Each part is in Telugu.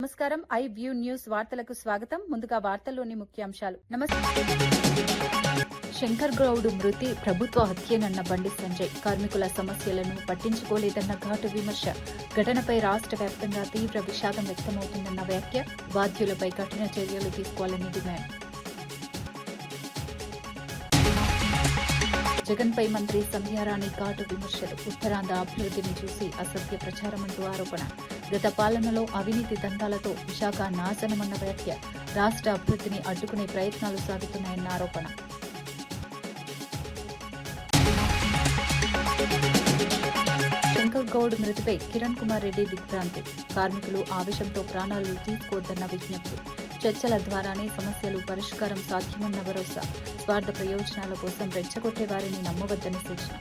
నమస్కారం. ఐ వ్యూ న్యూస్ వార్తలకు స్వాగతం. ముందుగా వార్తల్లోని ముఖ్యాంశాలు. శంకర్ గౌడ్ మృతి ప్రభుత్వ హత్యేనన్న బండి సంజయ్. కార్మికుల సమస్యలను పట్టించుకోలేదన్న ఘాటు విమర్శ. ఘటనపై రాష్ట్ర వ్యాప్తంగా తీవ్ర విషాదం వ్యక్తమవుతుందన్న వ్యాఖ్య. బాధ్యులపై కఠిన చర్యలు తీసుకోవాలని డిమాండ్. జగన్పై మంత్రి సంధ్యారాణి ఘాటు విమర్శలు. ఉత్తరాంధ్ర అభివృద్ధిని చూసి అసత్య ప్రచారమంటూ ఆరోపణ. గత పాలనలో అవినీతి దందాలతో విశాఖ నాశనమన్న వ్యాఖ్య. రాష్ట్ర అభివృద్ధిని అడ్డుకునే ప్రయత్నాలు సాగుతున్నాయన్న ఆరోపణ. శంకర్ గౌడ్ మృతిపై కిరణ్ కుమార్ రెడ్డి దిగ్భ్రాంతి. కార్మికులు ఆవేశంతో ప్రాణాలు తీసుకోవద్దన్న విజ్ఞప్తి. చర్చల ద్వారానే సమస్యలు పరిష్కారం సాధ్యమన్న భరోసా. స్వార్థ ప్రయోజనాల కోసం రెచ్చగొట్టే వారిని నమ్మవద్దని సూచన.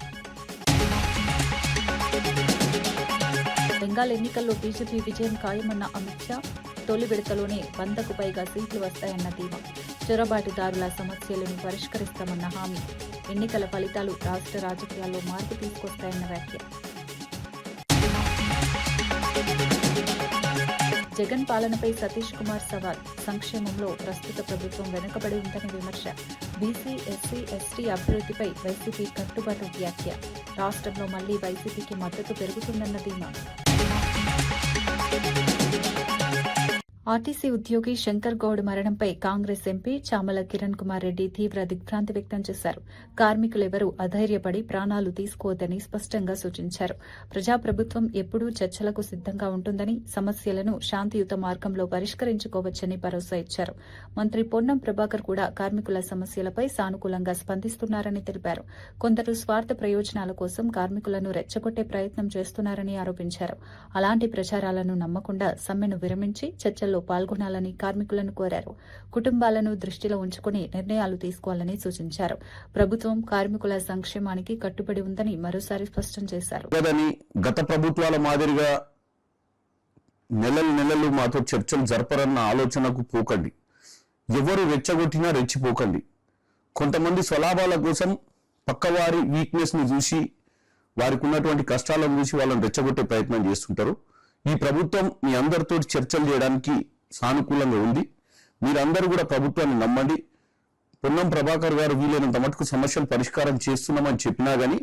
బెంగాల్ ఎన్నికల్లో బీజేపీ విజయం ఖాయమన్న అమిత్ షా. తొలి విడతలోనే 100కు పైగా సీట్లు వస్తాయన్న ధీమా. చొరబాటుదారుల సమస్యలను పరిష్కరిస్తామన్న హామీ. ఎన్నికల ఫలితాలు రాష్ట్ర రాజకీయాల్లో మార్పు తీసుకొస్తాయన్న వ్యాఖ్య. జగన్ పాలనపై సతీష్ కుమార్ సవాల్. సంక్షేమంలో ప్రస్తుత ప్రభుత్వం వెనుకబడి ఉందని విమర్శ. బీసీ, ఎస్సీ, ఎస్టీ అభివృద్ధిపై వైసీపీ కట్టుబాటు వ్యాఖ్య. రాష్ట్రంలో మళ్లీ వైసీపీకి మద్దతు పెరుగుతుందన్న ధీమా. ఆర్టీసీ ఉద్యోగి శంకర్ గౌడ్ మరణంపై కాంగ్రెస్ ఎంపీ చామల కిరణ్ కుమార్ రెడ్డి తీవ్ర దిగ్భ్రాంతి వ్యక్తం చేశారు. కార్మికులెవరూ అధైర్యపడి ప్రాణాలు తీసుకోవద్దని స్పష్టంగా సూచించారు. ప్రజాప్రభుత్వం ఎప్పుడూ చర్చలకు సిద్దంగా ఉంటుందని, సమస్యలను శాంతియుత మార్గంలో పరిష్కరించుకోవచ్చని భరోసా ఇచ్చారు. మంత్రి పొన్నం ప్రభాకర్ కూడా కార్మికుల సమస్యలపై సానుకూలంగా స్పందిస్తున్నారని తెలిపారు. కొందరు స్వార్థ ప్రయోజనాల కోసం కార్మికులను రెచ్చగొట్టే ప్రయత్నం చేస్తున్నారని ఆరోపించారు. అలాంటి ప్రచారాలను నమ్మకుండా సమ్మెను విరమించి చర్చల్లో పాల్గొనాలని కార్మికులను కోరారు. కుటుంబాలను దృష్టిలో ఉంచుకుని నిర్ణయాలు తీసుకోవాలని సూచించారు. ప్రభుత్వం కార్మికుల సంక్షేమానికి కట్టుబడి ఉందని మరోసారి స్పష్టం చేశారు. గత ప్రభుత్వాల మాదిరిగా నెలలు మాతో చర్చలు జరపరన్న ఆలోచనకు పోకండి. ఎవరు రెచ్చగొట్టినా రెచ్చిపోకండి. కొంతమంది స్వలాభాల కోసం పక్కవారి వీక్నెస్ ని చూసి, వారికి ఉన్నటువంటి కష్టాలను చూసి వాళ్ళని రెచ్చగొట్టే ప్రయత్నం చేస్తుంటారు. ఈ ప్రభుత్వం మీ అందరితో చర్చలు చేయడానికి సానుకూలంగా ఉంది. మీరందరూ కూడా ప్రభుత్వాన్ని నమ్మండి. పొన్నం ప్రభాకర్ గారు వీలైనంత మటుకు సమస్యలు పరిష్కారం చేస్తున్నామని చెప్పినా గానీ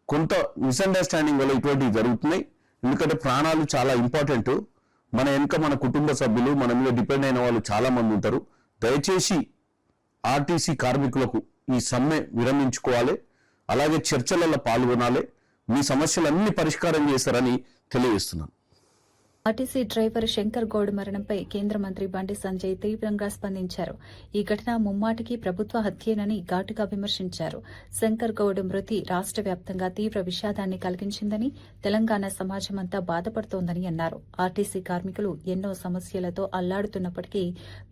కొంత మిస్అండర్స్టాండింగ్ వల్ల ఇటువంటివి జరుగుతున్నాయి. ఎందుకంటే ప్రాణాలు చాలా ఇంపార్టెంట్. మన వెనుక మన కుటుంబ సభ్యులు, మన మీద డిపెండ్ అయిన వాళ్ళు చాలా మంది ఉంటారు. దయచేసి ఆర్టీసీ కార్మికులకు ఈ సమ్మె విరమించుకోవాలి. అలాగే చర్చలలో పాల్గొనాలి. మీ సమస్యలన్నీ పరిష్కారం చేశారని తెలియజేస్తున్నాను. ఆర్టీసీ డ్రైవర్ శంకర్ గౌడ్ మరణంపై కేంద్ర మంత్రి బండి సంజయ్ తీవ్రంగా స్పందించారు. ఈ ఘటన ముమ్మాటికి ప్రభుత్వ హత్యేనని ఘాటుగా విమర్శించారు. శంకర్ గౌడ్ మృతి రాష్ట్ర వ్యాప్తంగా తీవ్ర విషాదాన్ని కలిగించిందని, తెలంగాణ సమాజమంతా బాధపడుతోందని అన్నారు. ఆర్టీసీ కార్మికులు ఎన్నో సమస్యలతో అల్లాడుతున్నప్పటికీ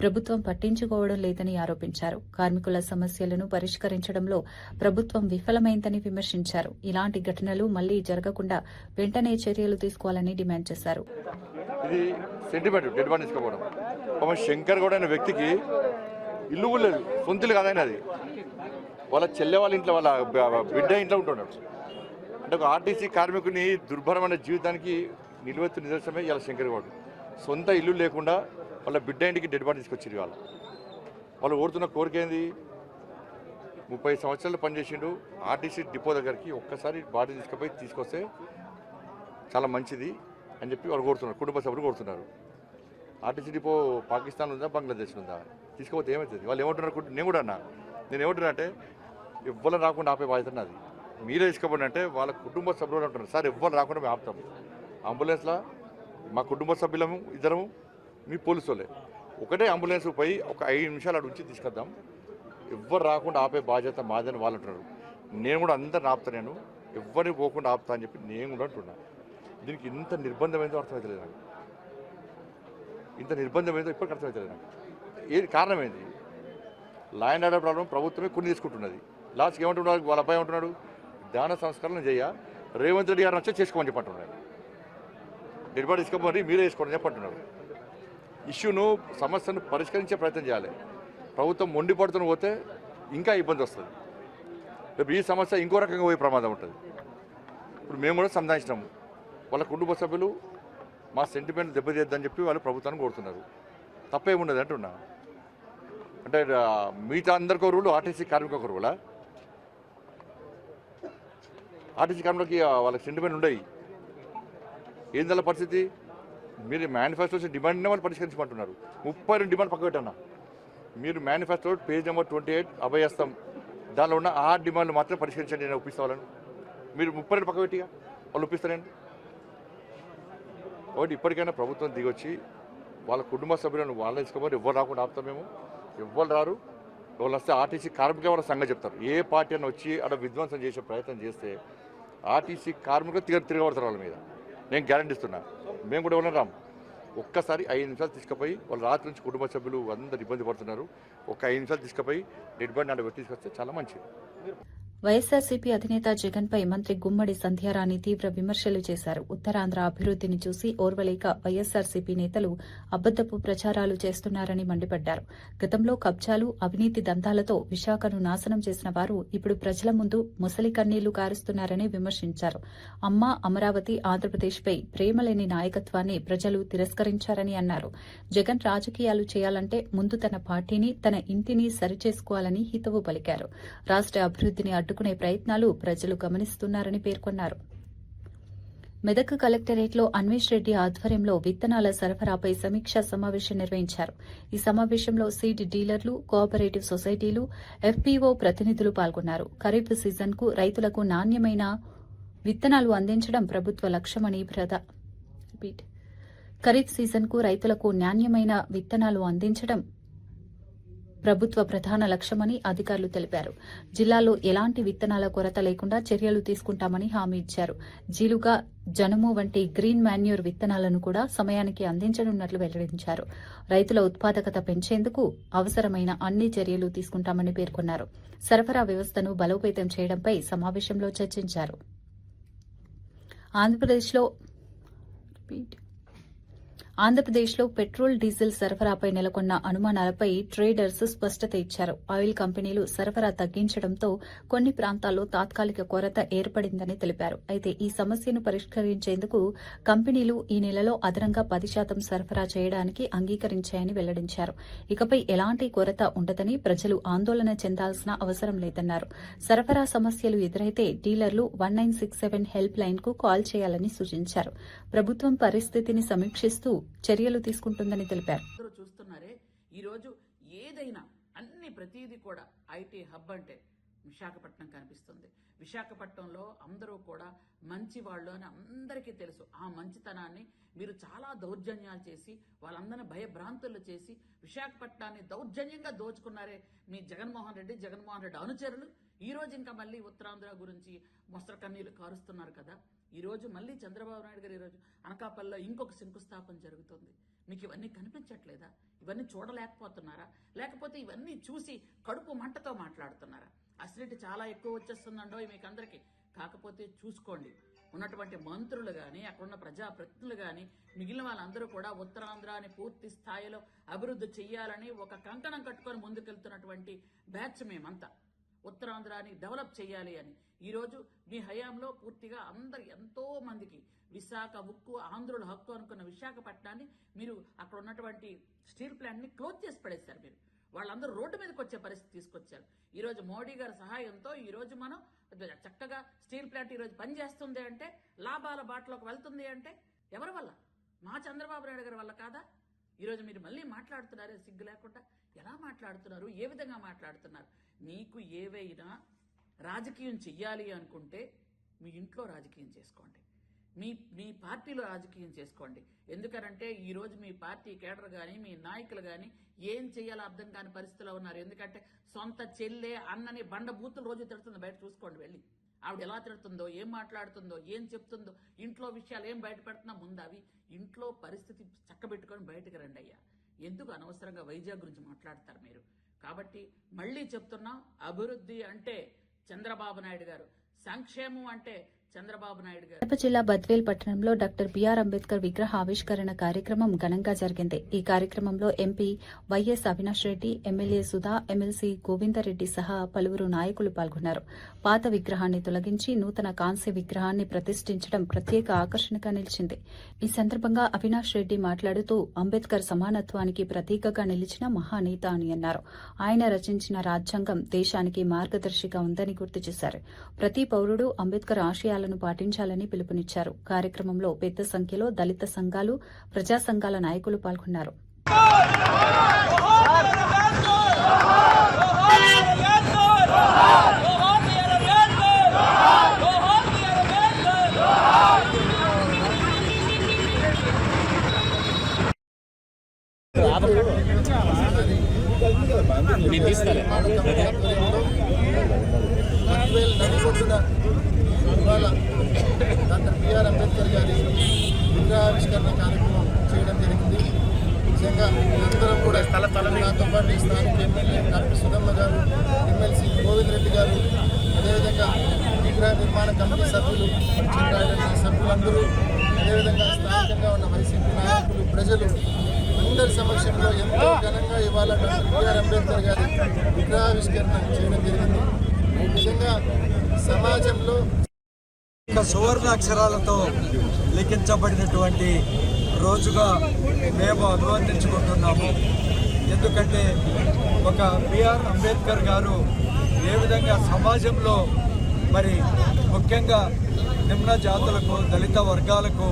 ప్రభుత్వం పట్టించుకోవడం లేదని ఆరోపించారు. కార్మికుల సమస్యలను పరిష్కరించడంలో ప్రభుత్వం విఫలమైందని విమర్శించారు. ఇలాంటి ఘటనలు మళ్లీ జరగకుండా వెంటనే చర్యలు తీసుకోవాలని డిమాండ్ చేశారు. ఇది సెంటిమెంట్ డెడ్ బాడీ తీసుకోవడం. పాపం శంకర్ గౌడ్ అనే వ్యక్తికి ఇల్లు కూడా లేదు, సొంత ఇల్లు కాదని అది. వాళ్ళ చెల్లె వాళ్ళ ఇంట్లో, వాళ్ళ బిడ్డ ఇంట్లో ఉంటున్నాడు. అంటే ఒక ఆర్టీసీ కార్మికుని దుర్భరమైన జీవితానికి నిలువెత్తు నిదర్శనమే ఇలా శంకర్ గౌడ్. సొంత ఇల్లు లేకుండా వాళ్ళ బిడ్డ ఇంటికి డెడ్ బాడీ తీసుకొచ్చారు. వాళ్ళు ఓడుతున్న కోరిక ఏంది? 30 సంవత్సరాలు పనిచేసిండు ఆర్టీసీ డిపో దగ్గరికి. ఒక్కసారి బాడీ తీసుకొస్తే చాలా మంచిది అని చెప్పి వాళ్ళు కోరుతున్నారు, కుటుంబ సభ్యులు కోరుతున్నారు. ఆర్టీసీ డిపో పాకిస్తాన్ ఉందా, బంగ్లాదేశ్ ఉందా? తీసుకపోతే ఏమవుతుంది? వాళ్ళు ఏమంటున్నారు? నేను కూడా ఏమంటున్నా అంటే ఎవ్వరు రాకుండా ఆపే బాధ్యత నాది. మీరే తీసుకోబడి అంటే వాళ్ళ కుటుంబ సభ్యులు అంటున్నారు, సార్ ఎవ్వరు రాకుండా మేము ఆపుతాం. అంబులెన్స్లో మా కుటుంబ సభ్యులము ఇద్దరము, మీ పోలీసు వాళ్ళే. ఒకటే అంబులెన్స్ పోయి ఒక 5 నిమిషాలు అటు ఉంచి తీసుకొద్దాం, ఎవ్వరు రాకుండా ఆపే బాధ్యత మాదని వాళ్ళు అంటున్నారు. నేను కూడా అందరిని ఆపుతా, నేను ఎవ్వరిని పోకుండా ఆపుతా అని చెప్పి నేను కూడా అంటున్నా. దీనికి ఇంత నిర్బంధమైందో అర్థమవుతలేదు నాకు. ఇంత నిర్బంధమైందో ఇప్పటికి అర్థమవుతలేదు నాకు. ఏది కారణం ఏంది? లా అండ్ ఆర్డర్ ప్రాబ్లం ప్రభుత్వమే కొన్ని తీసుకుంటున్నది. లాస్ట్కి ఏమంటున్నాడు? వాళ్ళ అబ్బాయి ఏమంటున్నాడు? ధ్యాన సంస్కరణ చేయ రేవంత్ రెడ్డి గారు వచ్చి చేసుకోమని చెప్పంటున్నాడు. డెడ్ బాడీ తీసుకోమని మీరే వేసుకోండి చెప్పంటున్నాడు. ఇష్యూను, సమస్యను పరిష్కరించే ప్రయత్నం చేయాలి. ప్రభుత్వం మొండిపడుతున్న పోతే ఇంకా ఇబ్బంది వస్తుంది. రేపు ఈ సమస్య ఇంకో రకంగా పోయే ప్రమాదం ఉంటుంది. ఇప్పుడు మేము కూడా సంధానించినాము. వాళ్ళ కుటుంబ సభ్యులు మా సెంటిమెంట్ దెబ్బతీద్దని చెప్పి వాళ్ళు ప్రభుత్వాన్ని కోరుతున్నారు. తప్పేమున్నది అంటున్నా. అంటే మిగతా అందరికో రూలు, ఆర్టీసీ కార్మిక ఒక రూలా? ఆర్టీసీ కార్మికులకి వాళ్ళకి సెంటిమెంట్ ఉండయి. ఏందల్ల పరిస్థితి? మీరు మేనిఫెస్టో డిమాండ్నే వాళ్ళు పరిష్కరించమంటున్నారు. 32 డిమాండ్ పక్క పెట్టన్నా. మీరు మేనిఫెస్టో పేజ్ నెంబర్ 28 అభయస్తం దానిలో ఉన్న ఆ డిమాండ్లు మాత్రం పరిష్కరించండి, నేను ఒప్పిస్తా వాళ్ళను. మీరు 32 పక్క పెట్టిగా వాళ్ళు ఒప్పిస్తారండి. కాబట్టి ఇప్పటికైనా ప్రభుత్వం దిగొచ్చి వాళ్ళ కుటుంబ సభ్యులను వాళ్ళ తీసుకోమని ఎవరు రాకుండా ఆపుతాం మేము. ఎవ్వరు రారు. వాళ్ళు వస్తే ఆర్టీసీ కార్మికులు వాళ్ళ సంగతి చెప్తారు. ఏ పార్టీ అని వచ్చి అక్కడ విధ్వంసం చేసే ప్రయత్నం చేస్తే ఆర్టీసీ కార్మికులు తిరగబడతారు వాళ్ళ మీద. నేను గ్యారంటీ ఇస్తున్నా. మేము కూడా ఎవరైనా రాము. ఒక్కసారి 5 నిమిషాలు తీసుకుపోయి వాళ్ళు రాత్రి నుంచి కుటుంబ సభ్యులు అందరు ఇబ్బంది పడుతున్నారు. ఒక 5 నిమిషాలు తీసుకుపోయి డెడ్ బాడీ నాడు తీసుకొస్తే చాలా మంచిది. వైఎస్సార్సీపీ అధినేత జగన్పై మంత్రి గుమ్మడి సంధ్యారాణి తీవ్ర విమర్శలు చేశారు. ఉత్తరాంధ్ర అభివృద్దిని చూసి ఓర్వలేక వైఎస్సార్సీపీ నేతలు అబద్దపు ప్రచారాలు చేస్తున్నారని మండిపడ్డారు. గతంలో కబ్జాలు, అవినీతి దందాలతో విశాఖను నాశనం చేసిన వారు ఇప్పుడు ప్రజల ముందు ముసలి కన్నీళ్లు కారుస్తున్నారని విమర్శించారు. అమ్మ అమరావతి ఆంధ్రప్రదేశ్పై ప్రేమలేని నాయకత్వాన్ని ప్రజలు తిరస్కరించారని అన్నారు. జగన్ రాజకీయాలు చేయాలంటే ముందు తన పార్టీని, తన ఇంటిని సరిచేసుకోవాలని హితవు పలికారు. రాష్ట్ర అభివృద్దిని అడ్డుకునే ప్రయత్నాలు ప్రజలు గమనిస్తున్నారని పేర్కొన్నారు. మెదక్ కలెక్టరేట్లో అన్వేష్ రెడ్డి ఆధ్వర్యంలో విత్తనాల సరఫరాపై సమీక్షా సమావేశం నిర్వహించారు. ఈ సమావేశంలో సీడ్ డీలర్లు, కోఆపరేటివ్ సొసైటీలు, ఎఫ్పీఓ ప్రతినిధులు పాల్గొన్నారు. ఖరీఫ్ సీజన్కు రైతులకు నాణ్యమైన విత్తనాలు అందించడం ప్రభుత్వ లక్ష్యమని ఖరీఫ్ సీజన్కు రైతులకు నాణ్యమైన విత్తనాలు అందించడం ప్రభుత్వ ప్రధాన లక్ష్యమని అధికారులు తెలిపారు. జిల్లాలో ఎలాంటి విత్తనాల కొరత లేకుండా చర్యలు తీసుకుంటామని హామీ ఇచ్చారు. జీలుగా, జనుము వంటి గ్రీన్ మాన్యూర్ విత్తనాలను కూడా సమయానికి అందించనున్నట్లు వెల్లడించారు. రైతుల ఉత్పాదకత పెంచేందుకు అవసరమైన అన్ని చర్యలు తీసుకుంటామని పేర్కొన్నారు. సరఫరా వ్యవస్థను బలోపేతం చేయడంపై సమావేశంలో చర్చించారు. ఆంధ్రప్రదేశ్లో పెట్రోల్, డీజిల్ సరఫరాపై నెలకొన్న అనుమానాలపై ట్రేడర్స్ స్పష్టత ఇచ్చారు. ఆయిల్ కంపెనీలు సరఫరా తగ్గించడంతో కొన్ని ప్రాంతాల్లో తాత్కాలిక కొరత ఏర్పడిందని తెలిపారు. అయితే ఈ సమస్యను పరిష్కరించేందుకు కంపెనీలు ఈ నెలలో అదనంగా 10% సరఫరా చేయడానికి అంగీకరించాయని వెల్లడించారు. ఇకపై ఎలాంటి కొరత ఉండదని, ప్రజలు ఆందోళన చెందాల్సిన అవసరం లేదన్నారు. సరఫరా సమస్యలు ఎదురైతే డీలర్లు 1967 హెల్ప్ లైన్కు కాల్ చేయాలని సూచించారు. ప్రభుత్వం పరిస్థితిని సమీక్షిస్తూ చర్యలు తీసుకుంటుందని తెలిపారు. చూస్తున్నారే ఈరోజు ఏదైనా ప్రతిదీ కూడా ఐటీ హబ్ అంటే విశాఖపట్నం కనిపిస్తుంది. విశాఖపట్నంలో అందరూ కూడా మంచి వాళ్ళు అని అందరికీ తెలుసు. ఆ మంచితనాన్ని మీరు చాలా దౌర్జన్యాలు చేసి వాళ్ళందరినీ భయభ్రాంతులు చేసి విశాఖపట్నాన్ని దౌర్జన్యంగా దోచుకున్నారే మీ జగన్మోహన్ రెడ్డి అనుచరులు. ఈ రోజు ఇంకా మళ్ళీ ఉత్తరాంధ్ర గురించి మొసర కన్నీళ్లు కారుస్తున్నారు కదా. ఈ రోజు మళ్ళీ చంద్రబాబు నాయుడు గారు ఈరోజు అనకాపల్లిలో ఇంకొక శంకుస్థాపన జరుగుతుంది. మీకు ఇవన్నీ కనిపించట్లేదా? ఇవన్నీ చూడలేకపోతున్నారా? లేకపోతే ఇవన్నీ చూసి కడుపు మంటతో మాట్లాడుతున్నారా? అసిడిటీ చాలా ఎక్కువ వచ్చేస్తుందండో మీకు అందరికీ. కాకపోతే చూసుకోండి, ఉన్నటువంటి మంత్రులు కానీ, అక్కడున్న ప్రజాప్రతినిధులు కానీ, మిగిలిన వాళ్ళందరూ కూడా ఉత్తరాంధ్రాని పూర్తి స్థాయిలో అభివృద్ధి చెయ్యాలని ఒక కంకణం కట్టుకొని ముందుకెళ్తున్నటువంటి బ్యాచ్ మేమంతా. ఉత్తరాంధ్రాని డెవలప్ చేయాలి అని ఈరోజు మీ హయాంలో పూర్తిగా ఎంతో మందికి విశాఖ ఉక్కు, ఆంధ్రుల హక్కు అనుకున్న విశాఖపట్నాన్ని మీరు అక్కడ ఉన్నటువంటి స్టీల్ ప్లాంట్ని క్లోజ్ చేసి పడేశారు. మీరు వాళ్ళందరూ రోడ్డు మీదకి వచ్చే పరిస్థితి తీసుకొచ్చారు. ఈరోజు మోడీ గారి సహాయంతో ఈరోజు మనం చక్కగా స్టీల్ ప్లాంట్ ఈరోజు పనిచేస్తుంది అంటే, లాభాల బాటలోకి వెళ్తుంది అంటే ఎవరి వల్ల? మా చంద్రబాబు నాయుడు గారి వల్ల కాదా? ఈరోజు మీరు మళ్ళీ మాట్లాడుతున్నారే సిగ్గు లేకుండా. ఎలా మాట్లాడుతున్నారు? ఏ విధంగా మాట్లాడుతున్నారు? మీకు ఏవైనా రాజకీయం చెయ్యాలి అనుకుంటే మీ ఇంట్లో రాజకీయం చేసుకోండి, మీ పార్టీలో రాజకీయం చేసుకోండి. ఎందుకనంటే ఈరోజు మీ పార్టీ కేడర్ కానీ, మీ నాయకులు కానీ ఏం చేయాలో అర్థం కాని పరిస్థితిలో ఉన్నారు. ఎందుకంటే సొంత చెల్లె, అన్నని బండబూతులు రోజు తిడుతుంది. బయట చూసుకోండి వెళ్ళి. ఆవిడ ఎలా తిడుతుందో, ఏం మాట్లాడుతుందో, ఏం చెప్తుందో, ఇంట్లో విషయాలు ఏం బయట పెడుతున్నా ముందు అవి ఇంట్లో పరిస్థితి చక్కబెట్టుకొని బయటకు రండి అయ్యా. ఎందుకు అనవసరంగా వైజాగ్ గురించి మాట్లాడతారు మీరు? కాబట్టి మళ్ళీ చెప్తున్నా, అభివృద్ధి అంటే చంద్రబాబు నాయుడు గారు, సంక్షేమం అంటే చంద్రబాబు నాయుడు గారు. కడప జిల్లా బద్వేల్ పట్టణంలో డాక్టర్ బిఆర్ అంబేద్కర్ విగ్రహ ఆవిష్కరణ కార్యక్రమం ఘనంగా జరిగింది. ఈ కార్యక్రమంలో MP YS Avinash Reddy, MLA Sudha, MLC Govinda Reddy సహా పలువురు నాయకులు పాల్గొన్నారు. పాత విగ్రహాన్ని తొలగించి నూతన కాంస్య విగ్రహాన్ని ప్రతిష్ఠించడం ప్రత్యేక ఆకర్షణగా నిలిచింది. ఈ సందర్భంగా అవినాష్ రెడ్డి మాట్లాడుతూ అంబేద్కర్ సమానత్వానికి ప్రతీకగా నిలిచిన మహానేత అని అన్నారు. ఆయన రచించిన రాజ్యాంగం దేశానికి మార్గదర్శిగా ఉందని గుర్తు చేశారు. ప్రతి పౌరుడు అంబేద్కర్ ఆశయాలను పాటించాలని పిలుపునిచ్చారు. కార్యక్రమంలో పెద్ద సంఖ్యలో దళిత సంఘాలు, ప్రజా సంఘాల నాయకులు పాల్గొన్నారు. ఇవాళ డాక్టర్ బిఆర్ అంబేద్కర్ గారి విగ్రహావిష్కరణ కార్యక్రమం చేయడం జరిగింది. నిజంగా అందరం కూడా నాతో పాటు స్థానిక ఎమ్మెల్యే డాక్టర్ సుధమ్మ గారు, ఎమ్మెల్సీ గోవిందరెడ్డి గారు, అదేవిధంగా విగ్రహ నిర్మాణ కమిటీ సభ్యులు, చంద్రారెడ్డి సభ్యులందరూ, అదేవిధంగా స్థానికంగా ఉన్న వైసీపీ నాయకులు, ప్రజలు అందరి సమక్షంలో ఎంతో ఘనంగా ఇవాళ డాక్టర్ బిఆర్ అంబేద్కర్ గారి విగ్రహావిష్కరణ చేయడం జరిగింది. నిజంగా సమాజంలో సువర్ణ అక్షరాలతో లిఖించబడినటువంటి రోజుగా మేము అభివర్ణించుకుంటున్నాము. ఎందుకంటే ఒక బిఆర్ అంబేద్కర్ గారు ఏ విధంగా సమాజంలో మరి ముఖ్యంగా నిమ్న జాతులకు, దళిత వర్గాలకు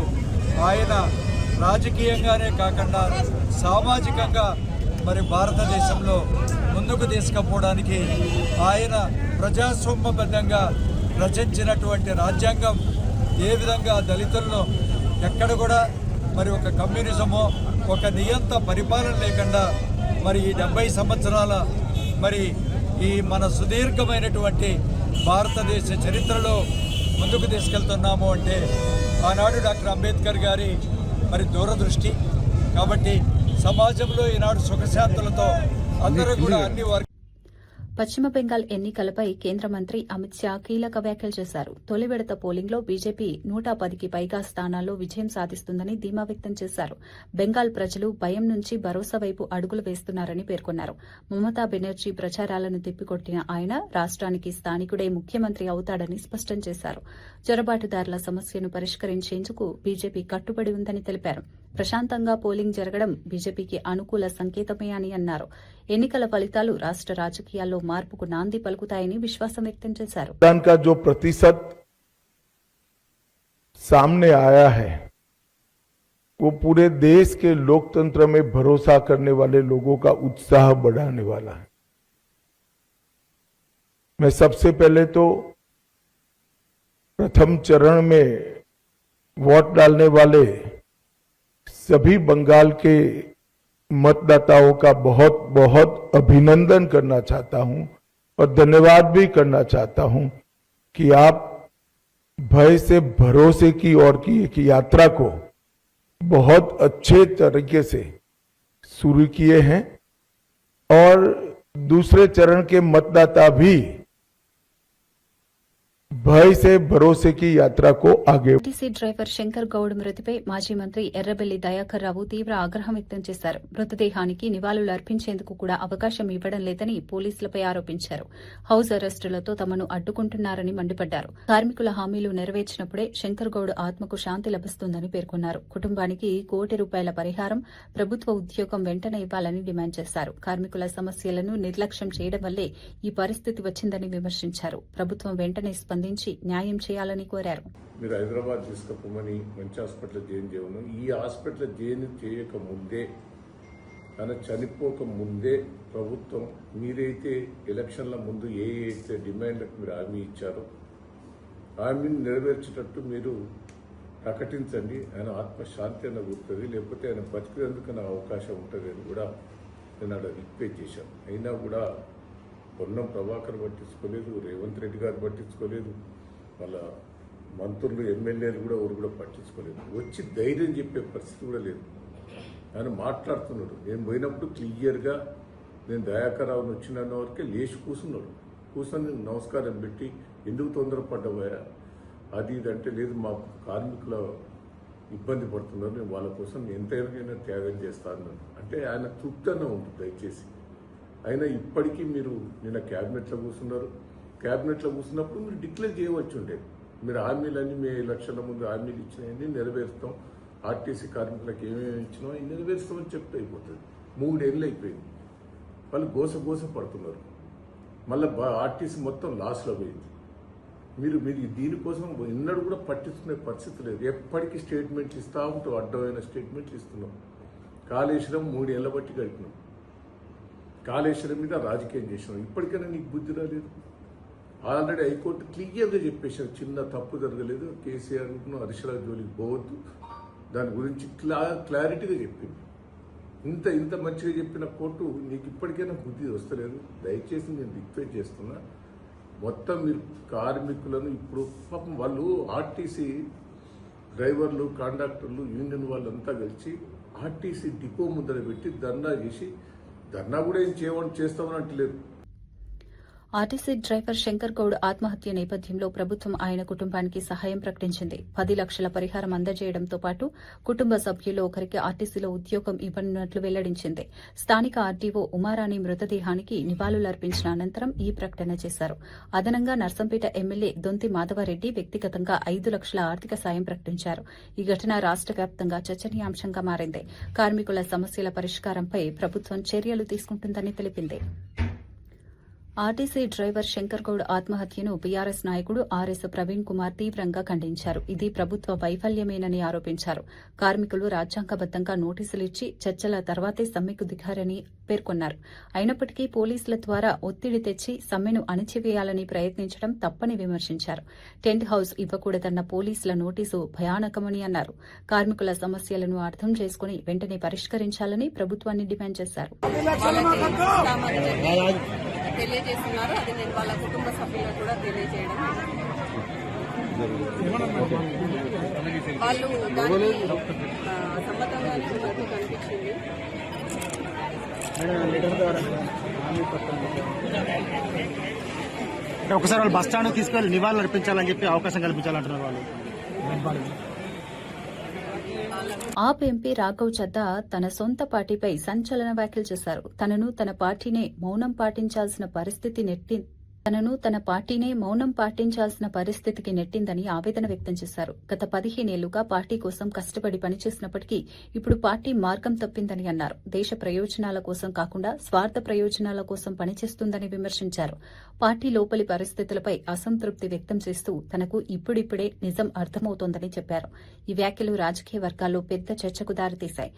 ఆయన రాజకీయంగానే కాకుండా సామాజికంగా మరి భారతదేశంలో ముందుకు తీసుకుపోవడానికి ఆయన ప్రజాస్వామ్యబద్ధంగా రచించినటువంటి రాజ్యాంగం ఏ విధంగా దళితులను ఎక్కడ కూడా మరి ఒక కమ్యూనిజమో, ఒక నియంత పరిపాలన లేకుండా మరి ఈ 70 సంవత్సరాల మరి ఈ మన సుదీర్ఘమైనటువంటి భారతదేశ చరిత్రలో ముందుకు తీసుకెళ్తున్నాము అంటే ఆనాడు డాక్టర్ అంబేద్కర్ గారి మరి దూరదృష్టి. కాబట్టి సమాజంలో ఈనాడు సుఖశాంతులతో అందరూ కూడా అన్ని వర్గాలు. పశ్చిమ బెంగాల్ ఎన్నికలపై కేంద్ర మంత్రి అమిత్ షా కీలక వ్యాఖ్యలు చేశారు. తొలి విడత పోలింగ్లో బీజేపీ 110కి పైగా స్థానాల్లో విజయం సాధిస్తుందని ధీమా వ్యక్తం చేశారు. బెంగాల్ ప్రజలు భయం నుంచి భరోసా వైపు అడుగులు వేస్తున్నారని పేర్కొన్నారు. మమతా బెనర్జీ ప్రచారాలను తిప్పికొట్టిన ఆయన రాష్ట్రానికి స్థానికుడే ముఖ్యమంత్రి అవుతాడని స్పష్టం చేశారు. చొరబాటుదారుల సమస్యను పరిష్కరించేందుకు బీజేపీ కట్టుబడి ఉందని తెలిపారు. ప్రశాంతంగా పోలింగ్ జరగడం బీజేపీకి అనుకూల సంకేతమే అని అన్నారు. ఎన్నికల ఫలితాలు రాష్ట్ర రాజకీయాల్లో మార్పుకు నాంది పలుకుతాయని విశ్వాసం వ్యక్తం చేశారు. का जो प्रतिशत सामने आया है वो पूरे देश के लोकतंत्र में भरोसा करने वाले लोगों का उत्साह बढ़ाने वाला है। मैं सबसे पहले तो प्रथम चरण में वोट डालने वाले सभी बंगाल के मतदाताओं का बहुत बहुत अभिनंदन करना चाहता हूं और धन्यवाद भी करना चाहता हूं कि आप भय से भरोसे की ओर की एक यात्रा को बहुत अच्छे तरीके से शुरू किए हैं और दूसरे चरण के मतदाता भी భయ సే భరోసే కి యాత్ర కో ఆగే. ఆర్టీసీ డ్రైవర్ శంకర్ గౌడ్ మృతిపై మాజీ మంత్రి ఎర్రబెల్లి దయాకర్ రావు తీవ్ర ఆగ్రహం వ్యక్తం చేశారు. మృతదేహానికి నివాళులు అర్పించేందుకు కూడా అవకాశం ఇవ్వడం లేదని పోలీసులపై ఆరోపించారు. హౌస్ అరెస్టులతో తమను అడ్డుకుంటున్నారని మండిపడ్డారు. కార్మికుల హామీలు నెరవేర్చినప్పుడే శంకర్ గౌడ్ ఆత్మకు శాంతి లభిస్తుందని పేర్కొన్నారు. కుటుంబానికి ₹1 కోటి పరిహారం, ప్రభుత్వ ఉద్యోగం వెంటనే ఇవ్వాలని డిమాండ్ చేశారు. కార్మికుల సమస్యలను నిర్లక్ష్యం చేయడం వల్లే ఈ పరిస్థితి వచ్చిందని విమర్శించారు. ప్రభుత్వం వెంటనే స్పందించి న్యాయం చేయాలని కోరారు. మీరు హైదరాబాద్ తీసుకుపోమని మంచి హాస్పిటల్ జాయిన్ చేయను. ఈ హాస్పిటల్ జాయిన్ చేయక ముందే, ఆయన చనిపోక ముందే ప్రభుత్వం మీరైతే ఎలక్షన్ల ముందు ఏ అయితే డిమాండ్లకు మీరు హామీ ఇచ్చారో హామీని నెరవేర్చేటట్టు మీరు ప్రకటించండి. ఆయన ఆత్మశాంతి అన్న గుర్తుంది, లేకపోతే ఆయన బతికేందుకు నా అవకాశం ఉంటుంది అని కూడా నేను అక్కడ రిక్వెస్ట్ చేశాను. అయినా కూడా పొన్నం ప్రభాకర్ పట్టించుకోలేదు, రేవంత్ రెడ్డి గారు పట్టించుకోలేదు, వాళ్ళ మంత్రులు, ఎమ్మెల్యేలు కూడా ఎవరు కూడా పట్టించుకోలేదు. వచ్చి ధైర్యం చెప్పే పరిస్థితి కూడా లేదు. ఆయన మాట్లాడుతున్నాడు. నేను పోయినప్పుడు క్లియర్గా నేను దయాకర్ రావుని వచ్చిన వరకే లేచి కూర్చున్నాడు. కూర్చొని నమస్కారం పెట్టి ఎందుకు తొందరపడ్డావా, అది ఇది అంటే లేదు, మా కార్మికుల ఇబ్బంది పడుతున్నారు, నేను వాళ్ళ కోసం ఎంతైనా త్యాగం చేస్తాను అంటే ఆయన తృప్తిగా ఉంటుంది దయచేసి. అయినా ఇప్పటికీ మీరు నిన్న క్యాబినెట్లో కూర్చున్నారు, క్యాబినెట్లో కూర్చున్నప్పుడు మీరు డిక్లేర్ చేయవచ్చు ఉండే, మీరు హామీలన్నీ మీ ఎలక్షన్ల ముందు హామీలు ఇచ్చినవన్నీ నెరవేరుస్తాం, ఆర్టీసీ కార్మికులకు ఏమేమి ఇచ్చినా అవి నెరవేరుస్తామని చెప్తే అయిపోతుంది. 3 ఏళ్ళు అయిపోయింది, వాళ్ళు గోస పడుతున్నారు, మళ్ళీ ఆర్టీసీ మొత్తం లాస్లో పోయింది. మీరు దీనికోసం ఎన్నడూ కూడా పట్టించుకునే పరిస్థితి లేదు. ఎప్పటికీ స్టేట్మెంట్లు ఇస్తూ ఉంటూ అడ్డమైన స్టేట్మెంట్లు ఇస్తున్నాం. కాళేశ్వరం 3 ఏళ్ల బట్టి గడిపినాం, కాళేశ్వరం మీద రాజకీయం చేసినాం. ఇప్పటికైనా నీకు బుద్ధి రాలేదు? ఆల్రెడీ హైకోర్టు క్లియర్గా చెప్పేసారు, చిన్న తప్పు జరగలేదు, కేసీఆర్ను హరీశ్రావు జోలికి పోవద్దు, దాని గురించి క్లారిటీగా చెప్పింది. ఇంత మంచిగా చెప్పిన కోర్టు నీకు ఇప్పటికైనా బుద్ధి వస్తలేదు. దయచేసి నేను రిక్వెస్ట్ చేస్తున్నా, మొత్తం మీరు కార్మికులను ఇప్పుడు పాపం వాళ్ళు ఆర్టీసీ డ్రైవర్లు, కాంట్రాక్టర్లు, యూనియన్ వాళ్ళంతా కలిసి ఆర్టీసీ డిపో ముందర పెట్టి ధర్నా చేసి, ధర్నా కూడా ఏం చేస్తామని అంటలేదు. ఆర్టీసీ డ్రైవర్ శంకర్ గౌడ్ ఆత్మహత్య నేపథ్యంలో ప్రభుత్వం ఆయన కుటుంబానికి సహాయం ప్రకటించింది. 10 లక్షల పరిహారం అందజేయడంతో పాటు కుటుంబ సభ్యుల్లో ఒకరికి ఆర్టీసీలో ఉద్యోగం ఇవ్వనున్నట్లు వెల్లడించింది. స్థానిక ఆర్డీఓ ఉమారాణి మృతదేహానికి నివాళులర్పించిన అనంతరం ఈ ప్రకటన చేశారు. అదనంగా నర్సంపేట ఎమ్మెల్యే దొంతి మాధవరెడ్డి వ్యక్తిగతంగా 5 లక్షల ఆర్థిక సాయం ప్రకటించారు. ఈ ఘటన రాష్ట వ్యాప్తంగా చర్చనీయాంశంగా మారింది. కార్మికుల సమస్యల పరిష్కారంపై ప్రభుత్వం చర్యలు తీసుకుంటుందని తెలిపింది. ఆర్టీసీ డ్రైవర్ శంకర్ గౌడ్ ఆత్మహత్యను బీఆర్ఎస్ నాయకుడు ఆర్ఎస్ ప్రవీణ్ కుమార్ తీవ్రంగా ఖండించారు. ఇది ప్రభుత్వ వైఫల్యమేనని ఆరోపించారు. కార్మికులు రాజ్యాంగబద్దంగా నోటీసులు ఇచ్చి చర్చల తర్వాతే సమ్మెకు దిగారని పేర్కొన్నారు. అయినప్పటికీ పోలీసుల ద్వారా ఒత్తిడి తెచ్చి సమ్మెను అణిచివేయాలని ప్రయత్నించడం తప్పని విమర్శించారు. టెంట్ హౌస్ ఇవ్వకూడదన్న పోలీసుల నోటీసు భయానకమని అన్నారు. కార్మికుల సమస్యలను అర్థం చేసుకుని వెంటనే పరిష్కరించాలని ప్రభుత్వాన్ని డిమాండ్ చేశారు. తెలియజేస్తున్నారు. అది నేను వాళ్ళ కుటుంబ సభ్యులకు కూడా తెలియజేయడం. వాళ్ళు దానికి సమ్మతంగానే ఉన్నట్టు కనిపించింది. ఒకసారి వాళ్ళు బస్ స్టాండ్ తీసుకెళ్లి నివాళులు అర్పించాలని చెప్పి అవకాశం కల్పించాలంటున్నారు వాళ్ళు. ఆప్ ఎంపీ రాఘవ్ చద్దా తన సొంత పార్టీపై సంచలన వ్యాఖ్యలు చేశారు. తనను తన పార్టీనే మౌనం పాటించాల్సిన పరిస్థితికి నెట్టిందని ఆవేదన వ్యక్తం చేశారు. గత 15 ఏళ్లుగా పార్టీ కోసం కష్టపడి పనిచేసినప్పటికీ ఇప్పుడు పార్టీ మార్గం తప్పిందని అన్నారు. దేశ ప్రయోజనాల కోసం కాకుండా స్వార్థ ప్రయోజనాల కోసం పనిచేస్తుందని విమర్శించారు. పార్టీ లోపలి పరిస్థితులపై అసంతృప్తి వ్యక్తం చేస్తూ తనకు ఇప్పుడిప్పుడే నిజం అర్థమవుతోందని చెప్పారు. ఈ వ్యాఖ్యలు రాజకీయ వర్గాల్లో పెద్ద చర్చకు దారితీశాయి.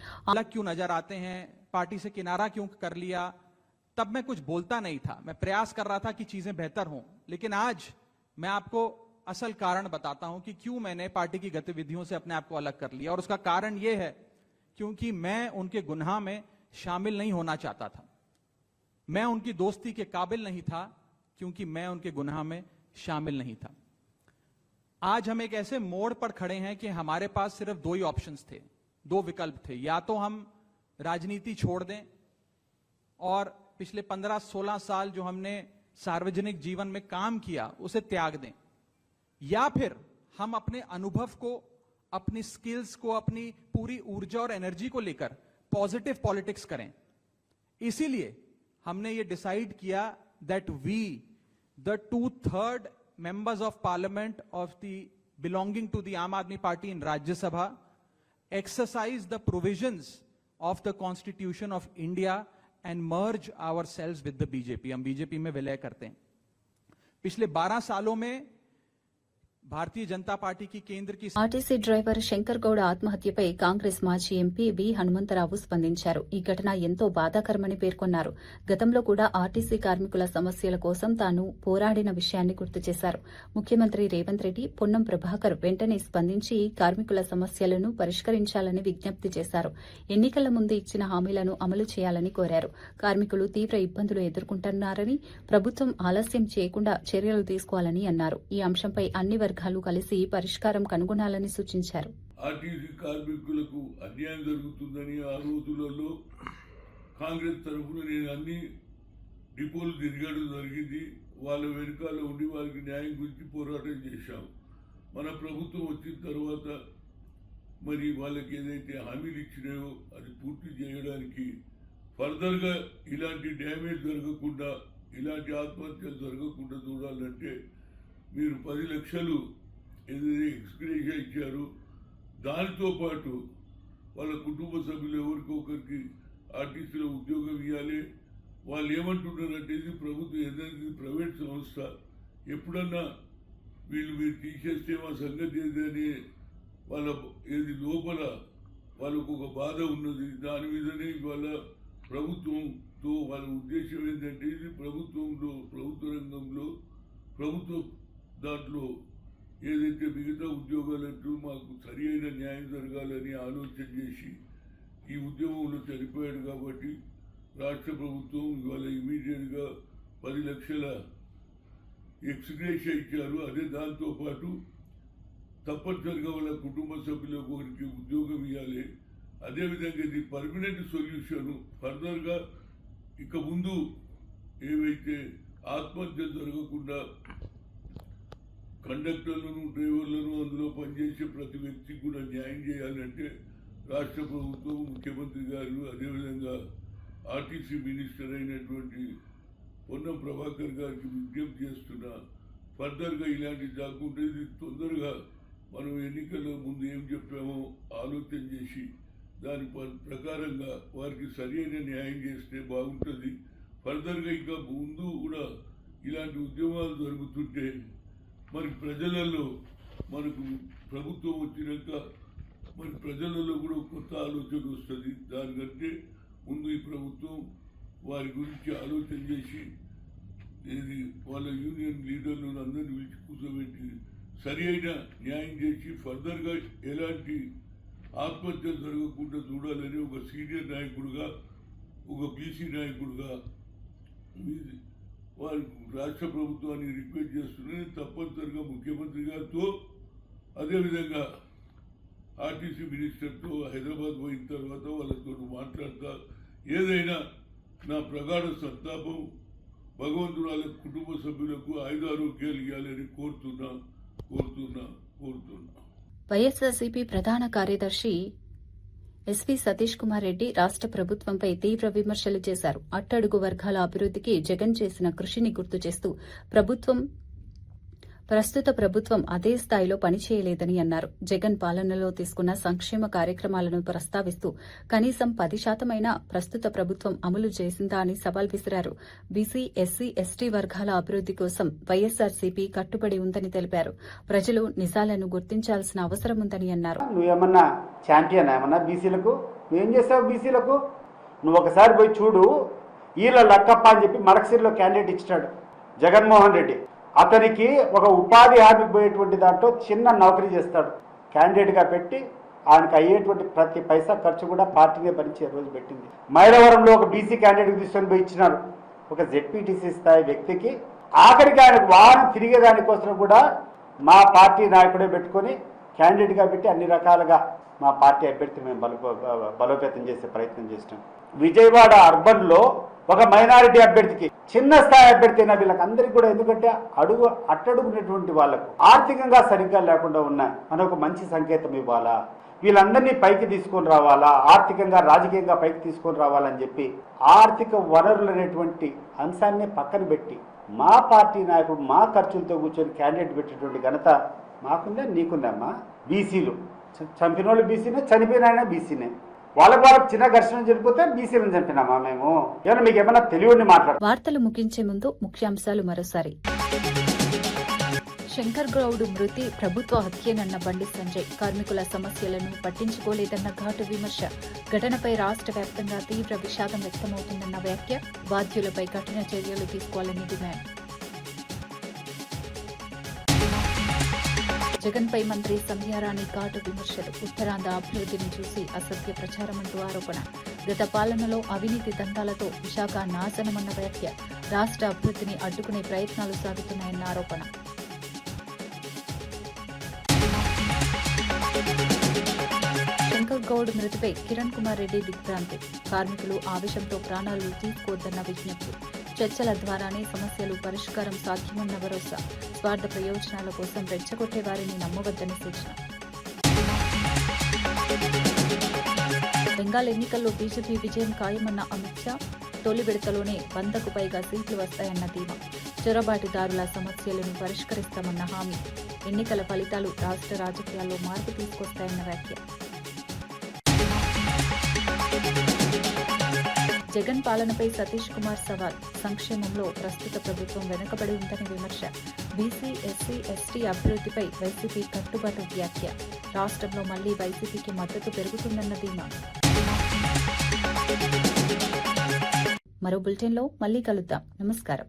तब मैं कुछ बोलता नहीं था, मैं प्रयास कर रहा था कि चीजें बेहतर हों, लेकिन आज मैं आपको असल कारण बताता हूं कि क्यों मैंने पार्टी की गतिविधियों से अपने आप को अलग कर लिया। और उसका कारण यह है क्योंकि मैं उनके गुनाह में शामिल नहीं होना चाहता था, मैं उनकी दोस्ती के काबिल नहीं था क्योंकि मैं उनके गुनाह में शामिल नहीं था। आज हम एक ऐसे मोड़ पर खड़े हैं कि हमारे पास सिर्फ 2 ही ऑप्शंस थे, 2 विकल्प थे। या तो हम राजनीति छोड़ दें और पिछले 15-16 साल जो हमने सार्वजनिक जीवन में काम किया उसे त्याग दें, या फिर हम अपने अनुभव को, अपनी स्किल्स को, अपनी पूरी ऊर्जा और एनर्जी को लेकर पॉजिटिव पॉलिटिक्स करें। इसीलिए हमने ये डिसाइड किया that we the 2/3 members of parliament of the belonging to the Aam Aadmi Party in Rajya Sabha exercise the provisions of the Constitution of India and merge ourselves with the BJP. हम बीजेपी में विलय करते हैं। पिछले 12 सालों में భారతీయ జనతా పార్టీకి కేంద్ర కి ఆర్టీసీ డ్రైవర్ శంకర్ గౌడ్ ఆత్మహత్యపై కాంగ్రెస్ మాజీ ఎంపీ వి హనుమంతరావు స్పందించారు. ఈ ఘటన ఎంతో బాధాకరమని పేర్కొన్నారు. గతంలో కూడా ఆర్టీసీ కార్మికుల సమస్యల కోసం తాను పోరాడిన విషయాన్ని గుర్తు చేశారు. ముఖ్యమంత్రి రేవంత్ రెడ్డి, పొన్నం ప్రభాకర్ వెంటనే స్పందించి కార్మికుల సమస్యలను పరిష్కరించాలని విజ్ఞప్తి చేశారు. ఎన్నికల ముందు ఇచ్చిన హామీలను అమలు చేయాలని కోరారు. కార్మికులు తీవ్ర ఇబ్బందులు ఎదుర్కొంటున్నారని, ప్రభుత్వం ఆలస్యం చేయకుండా చర్యలు తీసుకోవాలని అన్నారు. ఈ అంశంపై అన్ని వర్గాలు కలిసి పరిష్కారం కనుగొనాలని సూచించారు. ఆర్టీసీ కార్మికులకు అన్యాయం జరుగుతుందని ఆ రోజులలో కాంగ్రెస్ తరఫున నేను అన్ని డిపోలు తిరగడం జరిగింది. వాళ్ళ వెనుకాల ఉండి వాళ్ళకి న్యాయం గురించి పోరాటం చేశాం. మన ప్రభుత్వం వచ్చిన తర్వాత మరి వాళ్ళకి ఏదైతే హామీలు ఇచ్చినాయో అది పూర్తి చేయడానికి ఫర్దర్గా ఇలాంటి డ్యామేజ్ జరగకుండా, ఇలాంటి ఆత్మహత్యలు జరగకుండా చూడాలంటే మీరు 10 లక్షలు ఏదైతే ఎక్స్గ్రేషియా ఇచ్చారో దానితో పాటు వాళ్ళ కుటుంబ సభ్యులు ఎవరికొకరికి ఆర్టీసీలో ఉద్యోగం ఇవ్వాలి. వాళ్ళు ఏమంటున్నారంటే ఇది ప్రభుత్వం ఏదైనా ప్రైవేట్ సంస్థ, ఎప్పుడన్నా మీరు తీసేస్తే మా సంగతి ఏదని వాళ్ళ ఏది లోపల వాళ్ళకు ఒక బాధ ఉన్నది. దాని మీదనే ఇవాళ ప్రభుత్వంతో వాళ్ళ ఉద్దేశం ఏంటంటే ఇది ప్రభుత్వ రంగంలో ప్రభుత్వ దాంట్లో ఏదైతే మిగతా ఉద్యోగాలంటూ మాకు సరి అయిన న్యాయం జరగాలని ఆలోచన చేసి ఈ ఉద్యమంలో చనిపోయాడు కాబట్టి రాష్ట్ర ప్రభుత్వం ఇవాళ ఇమీడియట్గా 10 లక్షల ఎక్స్గ్రేషియా ఇచ్చారు. అదే దాంతోపాటు తప్పనిసరిగా వాళ్ళ కుటుంబ సభ్యులకు ఒకరికి ఉద్యోగం ఇవ్వాలి. అదేవిధంగా ఇది పర్మనెంట్ సొల్యూషన్. ఫర్దర్గా ఇక ముందు ఏవైతే ఆత్మహత్య జరగకుండా కండక్టర్లను, డ్రైవర్లను, అందులో పనిచేసే ప్రతి వ్యక్తికి కూడా న్యాయం చేయాలంటే రాష్ట్ర ప్రభుత్వం, ముఖ్యమంత్రి గారు, అదేవిధంగా ఆర్టీసీ మినిస్టర్ అయినటువంటి పొన్నం ప్రభాకర్ గారికి విజ్ఞప్తి చేస్తున్నా. ఫర్దర్గా ఇలాంటి కాకుండా ఇది తొందరగా మనం ఎన్నికల ముందు ఏం చెప్పామో ఆలోచన చేసి దాని ప్రకారంగా వారికి సరైన న్యాయం చేస్తే బాగుంటుంది. ఫర్దర్గా ఇంకా ముందు కూడా ఇలాంటి ఉద్యమాలు జరుగుతుంటే మరి ప్రజలలో మనకు ప్రభుత్వం వచ్చినాక మరి ప్రజలలో కూడా కొత్త ఆలోచన వస్తుంది. దానికంటే ముందు ఈ ప్రభుత్వం వారి గురించి ఆలోచన చేసి ఏది వాళ్ళ యూనియన్ లీడర్లను అందరినీ పిలిచి కూర్చోబెట్టి సరి అయిన న్యాయం చేసి ఫర్దర్గా ఎలాంటి ఆత్మహత్యలు జరగకుండా చూడాలని ఒక సీనియర్ నాయకుడుగా, ఒక బీసీ నాయకుడుగా వారి రాష్ట్ర ప్రభుత్వాన్ని రిక్వెస్ట్ చేస్తున్నాను. తప్పనిసరిగా ముఖ్యమంత్రి గారితో, అదేవిధంగా ఆర్టీసీ మినిస్టర్తో హైదరాబాద్ పోయిన తర్వాత వాళ్ళతో మాట్లాడతా ఏదైనా నా ప్రగాఢ సంతాపం భగవంతురాల కుటుంబ సభ్యులకు ఆయుధారోగ్యాలు ఇవ్వాలని కోరుతున్నా. వైఎస్ఆర్సీపీ ప్రధాన కార్యదర్శి ఎస్వీ సతీష్ కుమార్ రెడ్డి రాష్ట్ర ప్రభుత్వంపై తీవ్ర విమర్శలు చేశారు. అట్టడుగు వర్గాల అభివృద్దికి జగన్ చేసిన కృషిని గుర్తు చేస్తూ ప్రస్తుత ప్రభుత్వం అదే స్థాయిలో పనిచేయలేదని అన్నారు. జగన్ పాలనలో తీసుకున్న సంక్షేమ కార్యక్రమాలను ప్రస్తావిస్తూ కనీసం 10% ప్రస్తుత ప్రభుత్వం అమలు చేసిందా అని సవాల్ విసిరారు. బీసీ, ఎస్సీ, ఎస్టీ వర్గాల అభివృద్ది కోసం వైఎస్ఆర్సీపీ కట్టుబడి ఉందని తెలిపారు. ప్రజలు నిజాలను గుర్తించాల్సిన అవసరం ఉందని అన్నారు. నువ్వేమన్నా ఛాంపియన్ ఏమన్నా బీసీలకు? నువ్వేం చేస్తావు బీసీలకు? నువ్వు ఒకసారి పోయి చూడు. ఈల లక్కప్ప అని చెప్పి మడకసిరిలో క్యాండిడేట్ ఇచ్చినాడు జగన్మోహన్ రెడ్డి. అతనికి ఒక ఉపాధి హామీకి పోయేటువంటి దాంట్లో చిన్న నౌకరీ చేస్తాడు. క్యాండిడేట్గా పెట్టి ఆయనకు అయ్యేటువంటి ప్రతి పైసా ఖర్చు కూడా పార్టీనే భరించే రోజు పెట్టింది. మైలవరంలో ఒక బీసీ క్యాండిడేట్ తీసుకొని పోయి ఇచ్చినారు ఒక జెడ్పీటీసీ స్థాయి వ్యక్తికి. ఆఖరికి ఆయనకు వాహనం తిరిగేదానికోసం కూడా మా పార్టీ నాయకుడే పెట్టుకొని క్యాండిడేట్గా పెట్టి అన్ని రకాలుగా మా పార్టీ అభ్యర్థిని మేము బలోపేతం చేసే ప్రయత్నం చేసినాం. విజయవాడ అర్బన్లో ఒక మైనారిటీ అభ్యర్థికి, చిన్న స్థాయి అభ్యర్థి అయినా వీళ్ళకందరికీ కూడా, ఎందుకంటే అట్టడుగునేటువంటి వాళ్లకు ఆర్థికంగా సరిగ్గా లేకుండా ఉన్నాయి. మనం ఒక మంచి సంకేతం ఇవ్వాలా, వీళ్ళందరినీ పైకి తీసుకొని రావాలా, ఆర్థికంగా రాజకీయంగా పైకి తీసుకొని రావాలని చెప్పి ఆర్థిక వనరులు అనేటువంటి అంశాన్ని పక్కన పెట్టి మా పార్టీ నాయకుడు మా ఖర్చులతో కూర్చొని క్యాండిడేట్ పెట్టేటువంటి ఘనత మాకుందా నీకుందమ్మా. బీసీలు చంపిన వాళ్ళు బీసీనే, చనిపోయిన ఆయన బీసీనే. వాళ్ళకు చిన్న ఘర్షణ జరిగిపోతే బీసీలను చంపినామా మేము? ఏమన్నా మీకు ఏమన్నా తెలియని మాట్లాడు. వార్తలు ముగించే ముందు ముఖ్యాంశాలు మరోసారి. శంకర్ గౌడ్ మృతి ప్రభుత్వ హత్యేనన్న బండి సంజయ్. కార్మికుల సమస్యలను పట్టించుకోలేదన్న ఘాటు విమర్శ. ఘటనపై రాష్ట్ర వ్యాప్తంగా తీవ్ర విషాదం వ్యక్తమవుతుందన్న వ్యాఖ్య. బాధ్యులపై కఠిన చర్యలు తీసుకోవాలని డిమాండ్. జగన్పై మంత్రి సంధ్యారాణి ఘాటు విమర్శలు. ఉత్తరాంధ్ర అభివృద్ధిని చూసి అసత్య ప్రచారమంటూ ఆరోపణ. గత పాలనలో అవినీతి దందాలతో విశాఖ నాశనమన్న వ్యాఖ్య. రాష్ట్ర అభివృద్ధిని అడ్డుకునే ప్రయత్నాలు సాగుతున్నాయన్న ఆరోపణ. శంకర్ గౌడ్ మృతిపై కిరణ్ కుమార్ రెడ్డి దిగ్భ్రాంతి. కార్మికులు ఆవేశంతో ప్రాణాలు తీసుకోవద్దన్న విజ్ఞప్తి. చర్చల ద్వారానే సమస్యలు పరిష్కారం సాధ్యమన్న భరోసా. స్వార్థ ప్రయోజనాల కోసం రెచ్చగొట్టే వారిని నమ్మవద్దని సూచన. బెంగాల్ ఎన్నికల్లో బీజేపీ విజయం ఖాయమన్న అమిత్ షా. తొలి విడతలోనే 100కు పైగా సీట్లు వస్తాయన్న ధీమా. చొరబాటుదారుల సమస్యలను పరిష్కరిస్తామన్న హామీ. ఎన్నికల ఫలితాలు రాష్ట్ర రాజకీయాల్లో మార్పు తీసుకొస్తాయన్న వ్యాఖ్య. జగన్ పాలనపై సతీష్ కుమార్ సవాల్. సంక్షేమంలో ప్రస్తుత ప్రభుత్వం వెనుకబడి ఉందని విమర్శ. బీసీ, ఎస్సీ, ఎస్టీ అభివృద్ధిపై వైసీపీ కట్టుబాటు వ్యాఖ్య. రాష్ట్రంలో మళ్లీ వైసీపీకి మద్దతు పెరుగుతుందన్న ధీమా. మరో బులెటిన్లో మళ్లీ కలుద్దాం. నమస్కారం.